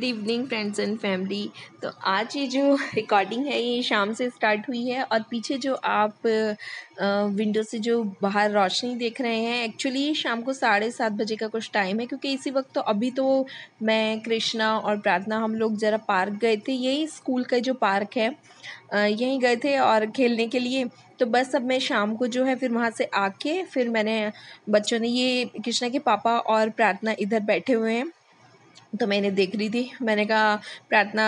Good evening friends and family. तो आज ये जो रिकॉर्डिंग है ये शाम से स्टार्ट हुई है और पीछे जो आप विंडो से जो बाहर रोशनी देख रहे हैं एक्चुअली शाम को 7:30 बजे का कुछ टाइम है, क्योंकि इसी वक्त तो अभी तो मैं कृष्णा और प्रार्थना हम लोग ज़रा पार्क गए थे। यही स्कूल का जो पार्क है यहीं गए थे और खेलने के लिए। तो बस अब मैं शाम को जो है फिर वहाँ से आके फिर मैंने बच्चों ने ये कृष्णा के पापा और प्रार्थना इधर बैठे हुए हैं तो मैंने देख रही थी। मैंने कहा प्रार्थना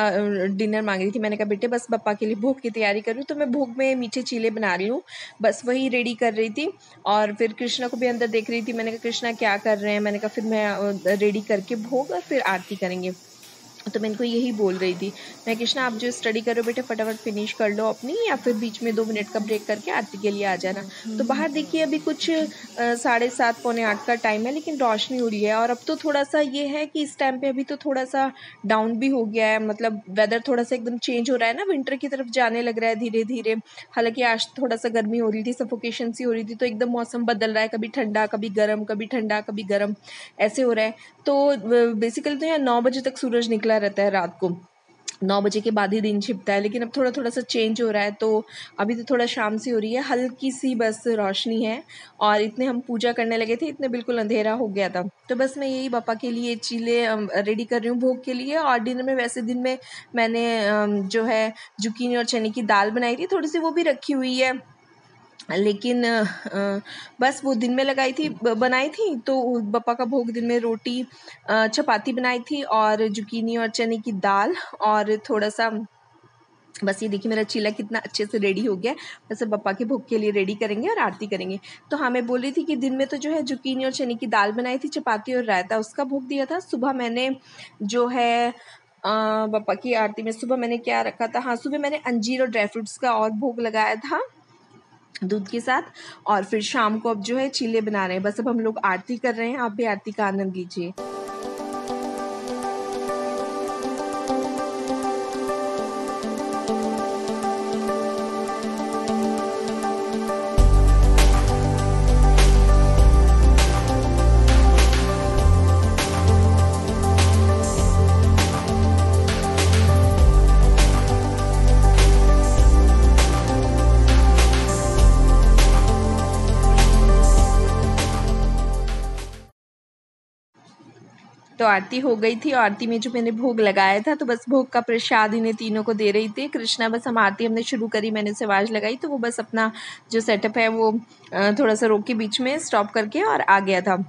डिनर मांग रही थी, मैंने कहा बेटे बस पापा के लिए भोग की तैयारी कर रही हूँ। तो मैं भोग में मीठे चीले बना रही हूँ, बस वही रेडी कर रही थी। और फिर कृष्णा को भी अंदर देख रही थी। मैंने कहा कृष्णा क्या कर रहे हैं, मैंने कहा फिर मैं रेडी करके भोग और फिर आरती करेंगे। तो मैं इनको यही बोल रही थी, मैं कृष्णा आप जो स्टडी कर रहे हो बेटे फटाफट फिनिश कर लो अपनी, या फिर बीच में 2 मिनट का ब्रेक करके आरती के लिए आ जाना। तो बाहर देखिए अभी कुछ 7:30 पौने 8 का टाइम है, लेकिन रोशनी हो रही है। और अब तो थोड़ा सा ये है कि इस टाइम पे अभी तो थोड़ा सा डाउन भी हो गया है, मतलब वेदर थोड़ा सा एकदम चेंज हो रहा है ना, विंटर की तरफ जाने लग रहा है धीरे धीरे। हालांकि आज थोड़ा सा गर्मी हो रही थी, सफोकेशन सी हो रही थी, तो एकदम मौसम बदल रहा है, कभी ठंडा कभी गर्म, कभी ठंडा कभी गर्म, ऐसे हो रहा है। तो बेसिकली तो यहाँ 9 बजे तक सूरज निकला रहता है, रात को 9 बजे के बाद ही दिन छिपता है। लेकिन अब थोड़ा थोड़ा सा चेंज हो रहा है, तो अभी तो थोड़ा शाम सी हो रही है, हल्की सी बस रोशनी है। और इतने हम पूजा करने लगे थे, इतने बिल्कुल अंधेरा हो गया था। तो बस मैं यही पापा के लिए चीले रेडी कर रही हूँ भोग के लिए। और डिनर में वैसे दिन में मैंने जो है जुकीनी और चने की दाल बनाई थी, थोड़ी सी वो भी रखी हुई है। लेकिन बस वो दिन में बनाई थी। तो पापा का भोग दिन में रोटी चपाती बनाई थी और जुकीनी और चने की दाल और थोड़ा सा। बस ये देखिए मेरा चीला कितना अच्छे से रेडी हो गया। बस अब पापा के भोग के लिए रेडी करेंगे और आरती करेंगे। तो हाँ मैं बोल रही थी कि दिन में तो जो है जुकीनी और चने की दाल बनाई थी, चपाती और रायता उसका भोग दिया था। सुबह मैंने जो है पापा की आरती में सुबह मैंने क्या रखा था, हाँ सुबह मैंने अंजीर और ड्राई फ्रूट्स का और भोग लगाया था दूध के साथ। और फिर शाम को अब जो है चीले बना रहे हैं। बस अब हम लोग आरती कर रहे हैं, आप भी आरती का आनंद लीजिए। तो आरती हो गई थी। आरती में जो मैंने भोग लगाया था, तो बस भोग का प्रसाद इन्हें तीनों को दे रही थी। कृष्णा बस हम आरती हमने शुरू करी, मैंने उसे आवाज़ लगाई तो वो बस अपना जो सेटअप है वो थोड़ा सा रोक के बीच में स्टॉप करके और आ गया था।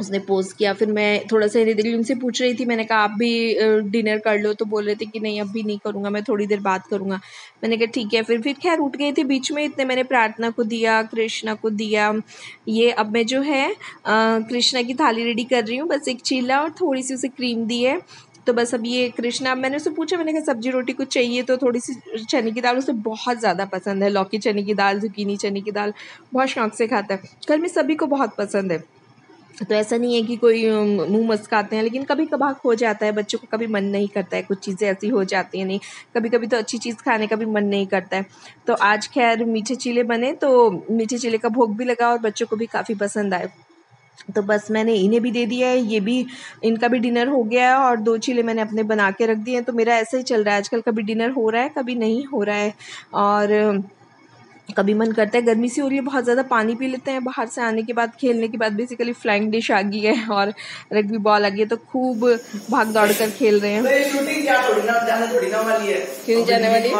उसने पोज किया। फिर मैं थोड़ा सा धीरे धीरे उनसे पूछ रही थी, मैंने कहा आप भी डिनर कर लो। तो बोल रहे थे कि नहीं अभी नहीं करूँगा, मैं थोड़ी देर बाद करूँगा। मैंने कहा ठीक है। फिर खैर उठ गए थे बीच में। इतने मैंने प्रार्थना को दिया, कृष्णा को दिया। ये अब मैं जो है कृष्णा की थाली रेडी कर रही हूँ, बस एक चीला और थोड़ी सी उसे क्रीम दी है। तो बस अब ये कृष्णा, मैंने उससे पूछा, मैंने कहा सब्जी रोटी कुछ चाहिए, तो थोड़ी सी चने की दाल उसे बहुत ज़्यादा पसंद है। लौकी चने की दाल, जुकीनी चने की दाल बहुत शौक से खाता है। घर में सभी को बहुत पसंद है। तो ऐसा नहीं है कि कोई मुंह मस्काते हैं, लेकिन कभी कभार हो जाता है, बच्चों को कभी मन नहीं करता है, कुछ चीज़ें ऐसी हो जाती हैं। नहीं कभी कभी तो अच्छी चीज़ खाने का भी मन नहीं करता है। तो आज खैर मीठे चीले बने, तो मीठे चीले का भोग भी लगा और बच्चों को भी काफ़ी पसंद आए। तो बस मैंने इन्हें भी दे दिया है, ये भी, इनका भी डिनर हो गया है। और 2 चीले मैंने अपने बना के रख दिए हैं। तो मेरा ऐसा ही चल रहा है आजकल, कभी डिनर हो रहा है कभी नहीं हो रहा है। और कभी मन करता है, गर्मी सी हो रही है बहुत ज़्यादा, पानी पी लेते हैं। बाहर से आने के बाद, खेलने के बाद बेसिकली फ्लाइंग डिश आ गई है और रग्बी बॉल आ गई है, तो खूब भाग दौड़ कर खेल रहे हैं। क्यों नहीं जाने वाली?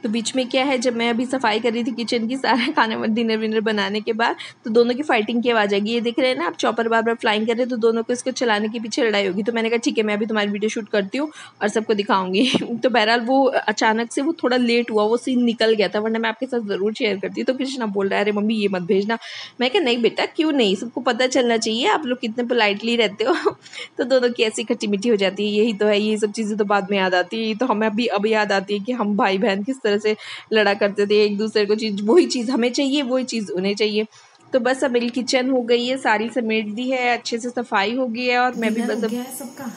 तो बीच में क्या है, जब मैं अभी सफाई कर रही थी किचन की, सारा खाना डिनर विनर बनाने के बाद, तो दोनों की फाइटिंग की आवाज़ आएगी। ये देख रहे हैं ना आप, चॉपर बार बार फ्लाइंग कर रहे हैं, तो दोनों को इसको चलाने के पीछे लड़ाई होगी। तो मैंने कहा ठीक है मैं अभी तुम्हारी वीडियो शूट करती हूँ और सबको दिखाऊंगी। तो बहरहाल वो अचानक से वो थोड़ा लेट हुआ, वो सीन निकल गया था, वरना मैं आपके साथ ज़रूर शेयर करती। तो कृष्णा बोल रहा है अरे मम्मी ये मत भेजना। मैं कहा नहीं बेटा क्यों नहीं, सबको पता चलना चाहिए, आप लोग कितने पोलाइटली रहते हो। तो दोनों की ऐसी खट्टी मीठी हो जाती है। यही तो है, ये सब चीज़ें तो बाद में याद आती है। तो हमें अभी अब याद आती है कि हम भाई बहन किस तरह से लड़ा करते थे, एक दूसरे को चीज़, वही चीज़ हमें चाहिए, वही चीज़ उन्हें चाहिए। तो बस अब मेरी किचन हो गई है, सारी समेट दी है, अच्छे से सफाई हो गई है। और मैं भी बस गया है सबका।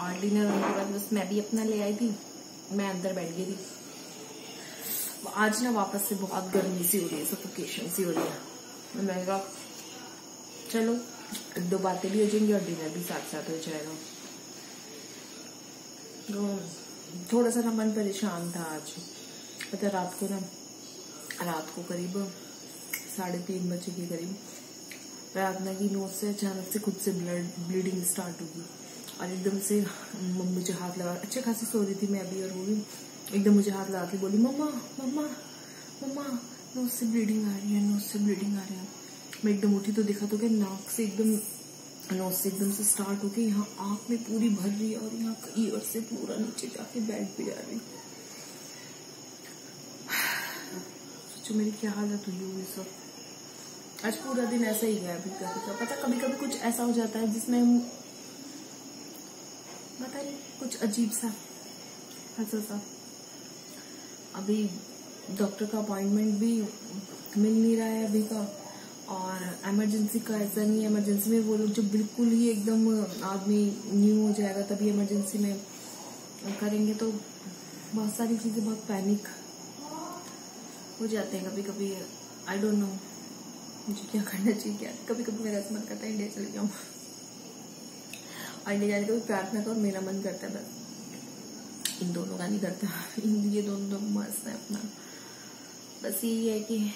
और डिनर होने के बाद बस मैं भी अपना ले आई थी, मैं अंदर बैठ गई थी। आज ना वापस से बहुत गर्मी सी हो रही है, सफोकेशन सी हो रही है। मैंने कहा चलो 1-2 बातें भी हो जाएंगी और डिनर भी साथ साथ हो जाएगा। तो थोड़ा सा ना मन परेशान था आज। पता रात को करीब 3:30 बजे के करीब प्रार्थना की नोज से अचानक से खुद से ब्लीडिंग स्टार्ट होगी और एकदम से मम्मी मुझे हाथ लगा, अच्छे खासी सो रही थी मैं अभी, और वो भी एकदम मुझे हाथ लगा के बोली मम्मा मम्मा मम्मा नोज से ब्लीडिंग आ रही है, नोज से ब्लीडिंग आ रही है। मैं एकदम उठी तो देखा तो क्या नाक से एकदम, नोज से एकदम से स्टार्ट होके यहाँ आँख में पूरी भर रही है और यहाँ ईयर से पूरा नीचे जाके बेड पे जा रही। सोचो मेरी क्या हालत हुई होगी सब। आज पूरा दिन ऐसा ही गया। अभी पता कभी कभी कुछ ऐसा हो जाता है जिसमें हम पता नहीं कुछ अजीब सा ऐसा सा। अभी डॉक्टर का अपॉइंटमेंट भी मिल नहीं रहा है अभी का, और इमरजेंसी का ऐसा नहीं है। इमरजेंसी में वो लोग जो बिल्कुल ही एकदम आदमी न्यू हो जाएगा तभी इमरजेंसी में करेंगे, तो बहुत सारी चीजें बहुत पैनिक हो जाते हैं कभी कभी। आई डोंट नो मुझे क्या करना चाहिए क्या। कभी कभी मेरा मन करता है इंडिया चले जाऊं, और इंडिया जाने का भी प्रार्थना का मेरा मन करता है, बस इन दोनों का नहीं करता। ये दोनों मस्त है अपना। बस यही है कि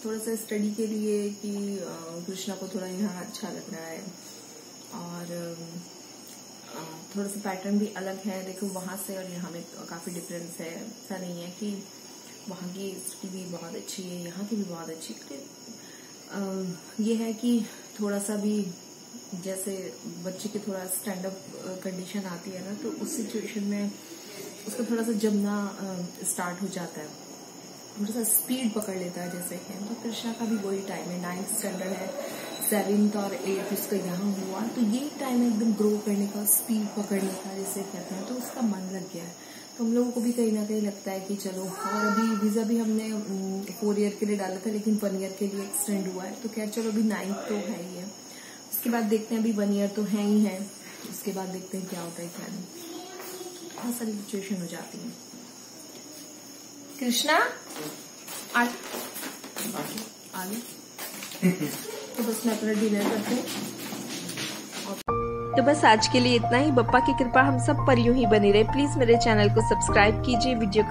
थोड़ा सा स्टडी के लिए कि कृष्णा को थोड़ा यहाँ अच्छा लग रहा है, और थोड़ा सा पैटर्न भी अलग है। देखो वहां से और यहाँ में काफी डिफरेंस है। ऐसा नहीं है कि वहाँ की स्टडी भी बहुत अच्छी है, यहाँ की भी बहुत अच्छी है। ये है कि थोड़ा सा भी जैसे बच्चे की थोड़ा स्टैंड अप कंडीशन आती है ना, तो उस सिचुएशन में उसका थोड़ा सा जमना स्टार्ट हो जाता है, थोड़ा सा स्पीड पकड़ लेता है जैसे कि। तो कृष्णा का भी वही टाइम है, 9th स्टैंडर्ड है, 7th और 8th उसका यहाँ हुआ, तो ये टाइम है एकदम ग्रो करने का, स्पीड पकड़ने का जैसे कहते हैं। तो उसका मन लग गया है। तो हम लोगों को भी कहीं ना कहीं लगता है कि चलो, और अभी वीजा भी हमने 4 ईयर के लिए डाला था लेकिन 1 ईयर के लिए एक्सटेंड हुआ है। तो खैर चलो अभी 9th तो है ही है, उसके बाद देखते हैं। अभी 1 ईयर तो है ही है, उसके बाद देखते हैं क्या होता है क्या नहीं। बहुत सारी सिचुएशन हो जाती है। कृष्णा आगे तो बस मैं अपना डिनर करती हूँ। तो बस आज के लिए इतना ही। बप्पा की कृपा हम सब पर यूं ही बनी रहे। प्लीज मेरे चैनल को सब्सक्राइब कीजिए, वीडियो को